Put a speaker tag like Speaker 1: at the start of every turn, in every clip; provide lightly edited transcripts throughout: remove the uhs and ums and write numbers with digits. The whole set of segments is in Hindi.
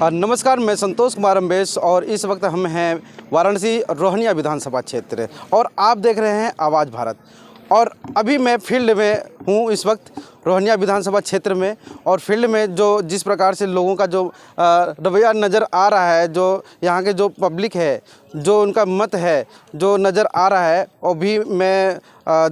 Speaker 1: नमस्कार, मैं संतोष कुमार अम्बेश और इस वक्त हम हैं वाराणसी रोहनिया विधानसभा क्षेत्र और आप देख रहे हैं आवाज़ भारत। और अभी मैं फील्ड में हूँ इस वक्त रोहनिया विधानसभा क्षेत्र में। और फील्ड में जो जिस प्रकार से लोगों का जो रवैया नज़र आ रहा है, जो यहाँ के जो पब्लिक है, जो उनका मत है जो नज़र आ रहा है, वो भी मैं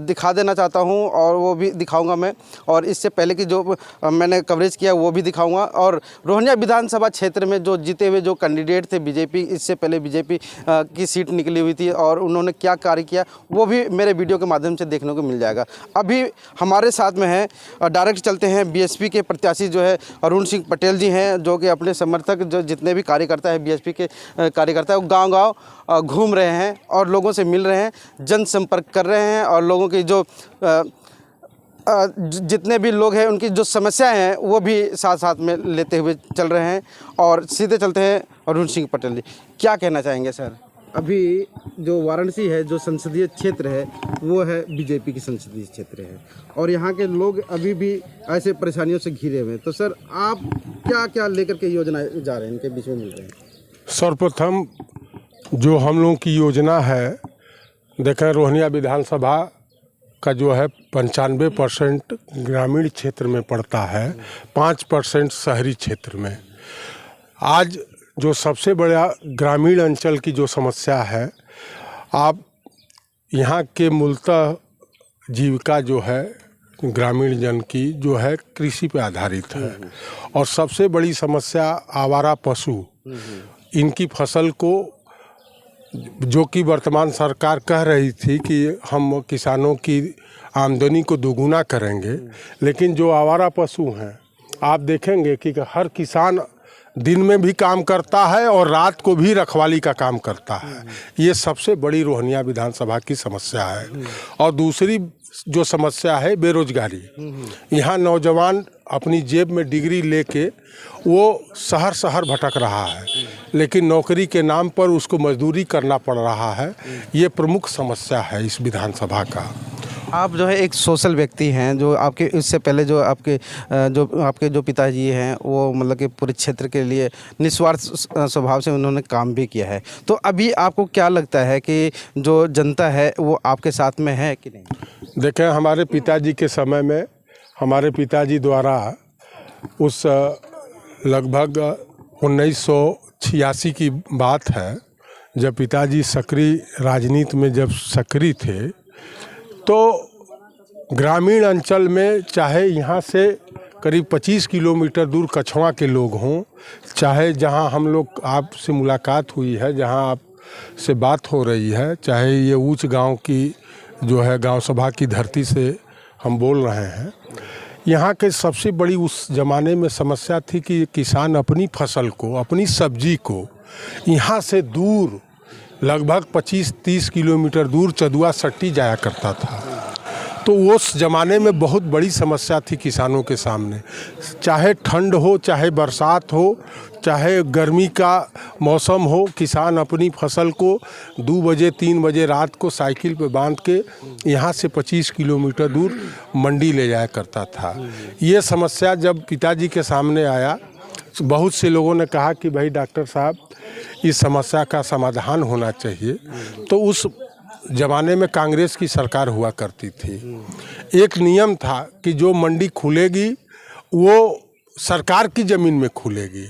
Speaker 1: दिखा देना चाहता हूँ और वो भी दिखाऊंगा मैं। और इससे पहले की जो मैंने कवरेज किया वो भी दिखाऊंगा। और रोहनिया विधानसभा क्षेत्र में जो जीते हुए जो कैंडिडेट थे बीजेपी, इससे पहले बीजेपी की सीट निकली हुई थी और उन्होंने क्या कार्य किया वो भी मेरे वीडियो के माध्यम से देखने को मिल जाएगा। अभी हमारे साथ में है, डायरेक्ट चलते हैं, बीएसपी के प्रत्याशी जो है अरुण सिंह पटेल जी हैं, जो कि अपने समर्थक जो जितने भी कार्यकर्ता है बीएसपी के कार्यकर्ता है वो गाँव घूम रहे हैं और लोगों से मिल रहे हैं, जनसंपर्क कर रहे हैं और लोगों की जो जितने भी लोग हैं उनकी जो समस्याएं हैं वो भी साथ साथ में लेते हुए चल रहे हैं। और सीधे चलते हैं अरुण सिंह पटेल जी, क्या कहना चाहेंगे सर? अभी जो वाराणसी है, जो संसदीय क्षेत्र है, वो है बीजेपी की संसदीय क्षेत्र है और यहाँ के लोग अभी भी ऐसे परेशानियों से घिरे हुए हैं। तो सर आप क्या क्या लेकर के योजना जा रहे हैं, इनके बीच में मिल रहे हैं?
Speaker 2: सर्वप्रथम जो हम लोगों की योजना है, देखें रोहनिया विधानसभा का जो है 95% ग्रामीण क्षेत्र में पड़ता है, 5% शहरी क्षेत्र में। आज जो सबसे बड़ा ग्रामीण अंचल की जो समस्या है, आप यहाँ के मूलतः जीविका जो है ग्रामीण जन की जो है कृषि पे आधारित है और सबसे बड़ी समस्या आवारा पशु, इनकी फसल को, जो कि वर्तमान सरकार कह रही थी कि हम किसानों की आमदनी को दोगुना करेंगे, लेकिन जो आवारा पशु हैं आप देखेंगे कि हर किसान दिन में भी काम करता है और रात को भी रखवाली का काम करता है। ये सबसे बड़ी रोहनिया विधानसभा की समस्या है। और दूसरी जो समस्या है बेरोजगारी। यहाँ नौजवान अपनी जेब में डिग्री लेके वो शहर शहर भटक रहा है, लेकिन नौकरी के नाम पर उसको मजदूरी करना पड़ रहा है। ये प्रमुख समस्या है इस विधानसभा का।
Speaker 1: आप जो है एक सोशल व्यक्ति हैं, जो आपके इससे पहले जो आपके पिताजी हैं वो मतलब कि पूरे क्षेत्र के लिए निस्वार्थ स्वभाव से उन्होंने काम भी किया है। तो अभी आपको क्या लगता है कि जो जनता है वो आपके साथ में है कि नहीं?
Speaker 2: देखें, हमारे पिताजी के समय में हमारे पिताजी द्वारा उस लगभग 1986 की बात है, जब पिताजी सक्रिय राजनीति में जब सक्रिय थे, तो ग्रामीण अंचल में चाहे यहाँ से करीब 25 किलोमीटर दूर कछवा के लोग हों, चाहे जहाँ हम लोग आपसे मुलाकात हुई है, जहाँ आप से बात हो रही है, चाहे ये ऊंच गांव की जो है गांव सभा की धरती से हम बोल रहे हैं, यहाँ के सबसे बड़ी उस ज़माने में समस्या थी कि किसान अपनी फसल को, अपनी सब्जी को यहाँ से दूर लगभग 25-30 किलोमीटर दूर चदुआ सट्टी जाया करता था। तो उस ज़माने में बहुत बड़ी समस्या थी किसानों के सामने। चाहे ठंड हो, चाहे बरसात हो, चाहे गर्मी का मौसम हो, किसान अपनी फसल को 2 बजे 3 बजे रात को साइकिल पे बांध के यहाँ से 25 किलोमीटर दूर मंडी ले जाया करता था। ये समस्या जब पिताजी के सामने आया, बहुत से लोगों ने कहा कि भाई डॉक्टर साहब, इस समस्या का समाधान होना चाहिए। तो उस ज़माने में कांग्रेस की सरकार हुआ करती थी। एक नियम था कि जो मंडी खुलेगी वो सरकार की ज़मीन में खुलेगी,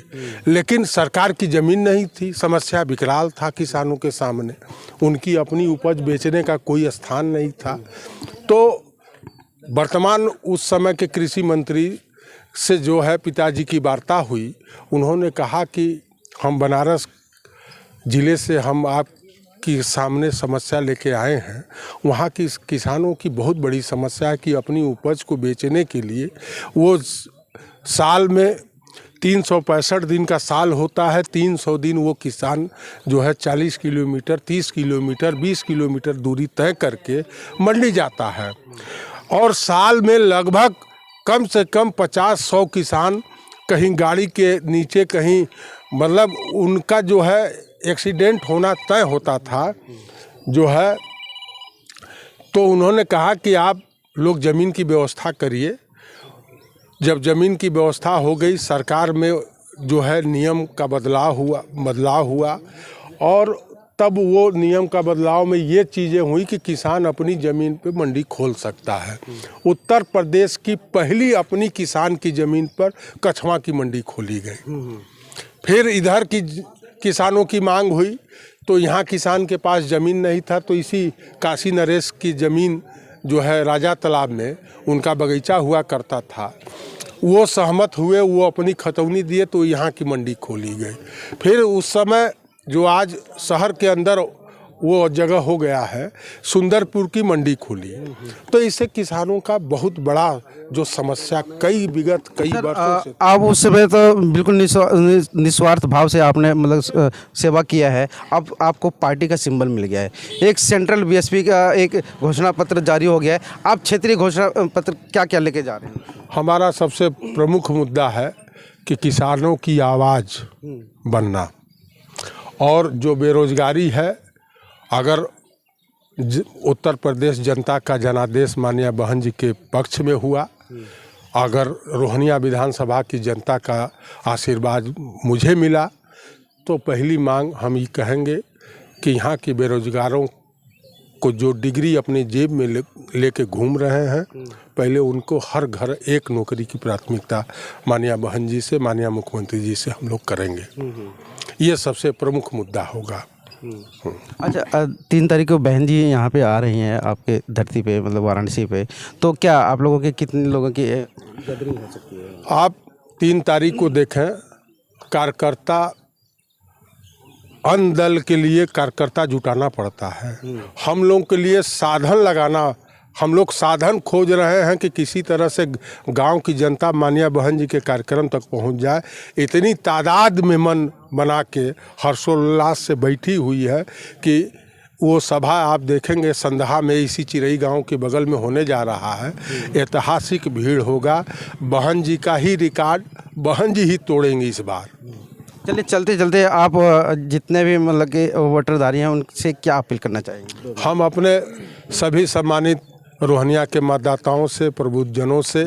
Speaker 2: लेकिन सरकार की ज़मीन नहीं थी। समस्या विकराल था किसानों के सामने, उनकी अपनी उपज बेचने का कोई स्थान नहीं था। तो वर्तमान उस समय के कृषि मंत्री से जो है पिताजी की वार्ता हुई, उन्होंने कहा कि हम बनारस ज़िले से हम आपके सामने समस्या लेके आए हैं। वहाँ की किसानों की बहुत बड़ी समस्या है कि अपनी उपज को बेचने के लिए वो साल में 365 दिन का साल होता है, 300 दिन वो किसान जो है 40 किलोमीटर, 30 किलोमीटर, 20 किलोमीटर दूरी तय करके मंडी जाता है। और साल में लगभग कम से कम 50-100 किसान कहीं गाड़ी के नीचे, कहीं मतलब उनका जो है एक्सीडेंट होना तय होता था जो है। तो उन्होंने कहा कि आप लोग ज़मीन की व्यवस्था करिए। जब ज़मीन की व्यवस्था हो गई, सरकार में जो है नियम का बदलाव हुआ और तब वो नियम का बदलाव में ये चीज़ें हुई कि किसान अपनी ज़मीन पे मंडी खोल सकता है। उत्तर प्रदेश की पहली अपनी किसान की ज़मीन पर कछवा की मंडी खोली गई। फिर इधर की किसानों की मांग हुई तो यहाँ किसान के पास ज़मीन नहीं था, तो इसी काशी नरेश की ज़मीन जो है राजा तालाब में उनका बगीचा हुआ करता था, वो सहमत हुए, वो अपनी खतौनी दिए तो यहाँ की मंडी खोली गई। फिर उस समय जो आज शहर के अंदर वो जगह हो गया है, सुंदरपुर की मंडी खोली। तो इससे किसानों का बहुत बड़ा जो समस्या कई वर्षों से
Speaker 1: आप उस समय तो बिल्कुल निस्वार्थ भाव से आपने मतलब सेवा किया है। अब आपको पार्टी का सिंबल मिल गया है, एक सेंट्रल बीएसपी का एक घोषणा पत्र जारी हो गया है। आप क्षेत्रीय घोषणा पत्र क्या क्या लेके जा रहे हैं?
Speaker 2: हमारा सबसे प्रमुख मुद्दा है कि किसानों की आवाज़ बनना, और जो बेरोजगारी है, अगर उत्तर प्रदेश जनता का जनादेश माननीय बहन जी के पक्ष में हुआ, अगर रोहनिया विधानसभा की जनता का आशीर्वाद मुझे मिला, तो पहली मांग हम ये कहेंगे कि यहाँ के बेरोजगारों को जो डिग्री अपनी जेब में लेके घूम रहे हैं, पहले उनको हर घर एक नौकरी की प्राथमिकता माननीय बहन जी से, माननीय मुख्यमंत्री जी से हम लोग करेंगे। ये सबसे प्रमुख मुद्दा होगा।
Speaker 1: अच्छा, 3 तारीख को बहन जी यहाँ पे आ रही हैं आपके धरती पे, मतलब वाराणसी पे, तो क्या आप लोगों के कितने लोगों की गैदरिंग हो सकती है?
Speaker 2: आप 3 तारीख को देखें, कार्यकर्ता, अन्य दल के लिए कार्यकर्ता जुटाना पड़ता है। हम लोग के लिए साधन लगाना, हम लोग साधन खोज रहे हैं कि किसी तरह से गांव की जनता माननीय बहन जी के कार्यक्रम तक पहुंच जाए। इतनी तादाद में मन बना के हर्षोल्लास से बैठी हुई है कि वो सभा आप देखेंगे संधा में, इसी चिरई गांव के बगल में होने जा रहा है। ऐतिहासिक भीड़ होगा, बहन जी का ही रिकॉर्ड बहन जी ही तोड़ेंगे इस बार।
Speaker 1: चलिए, चलते चलते आप जितने भी मतलब के वोटरधारी हैं उनसे क्या अपील करना चाहेंगे?
Speaker 2: हम अपने सभी सम्मानित रोहनिया के मतदाताओं से, प्रबुद्धजनों से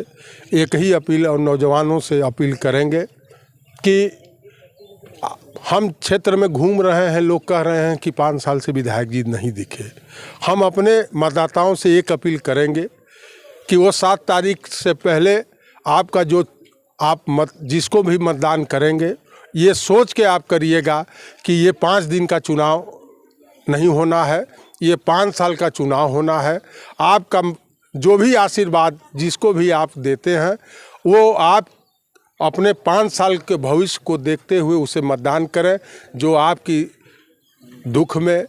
Speaker 2: एक ही अपील और नौजवानों से अपील करेंगे कि हम क्षेत्र में घूम रहे हैं, लोग कह रहे हैं कि 5 साल से विधायक जी नहीं दिखे। हम अपने मतदाताओं से एक अपील करेंगे कि वो 7 तारीख से पहले आपका जो आप जिसको भी मतदान करेंगे, ये सोच के आप करिएगा कि ये 5 दिन का चुनाव नहीं होना है, ये 5 साल का चुनाव होना है। आपका जो भी आशीर्वाद जिसको भी आप देते हैं, वो आप अपने 5 साल के भविष्य को देखते हुए उसे मतदान करें, जो आपकी दुख में,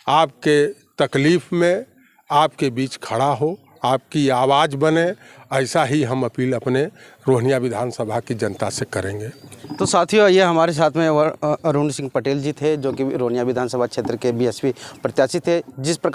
Speaker 2: आपके तकलीफ़ में आपके बीच खड़ा हो, आपकी आवाज़ बने। ऐसा ही हम अपील अपने रोहनिया विधानसभा की जनता से करेंगे।
Speaker 1: तो साथियों, ये हमारे साथ में अरुण सिंह पटेल जी थे, जो कि रोहनिया विधानसभा क्षेत्र के बीएसपी प्रत्याशी थे। जिस प्रकार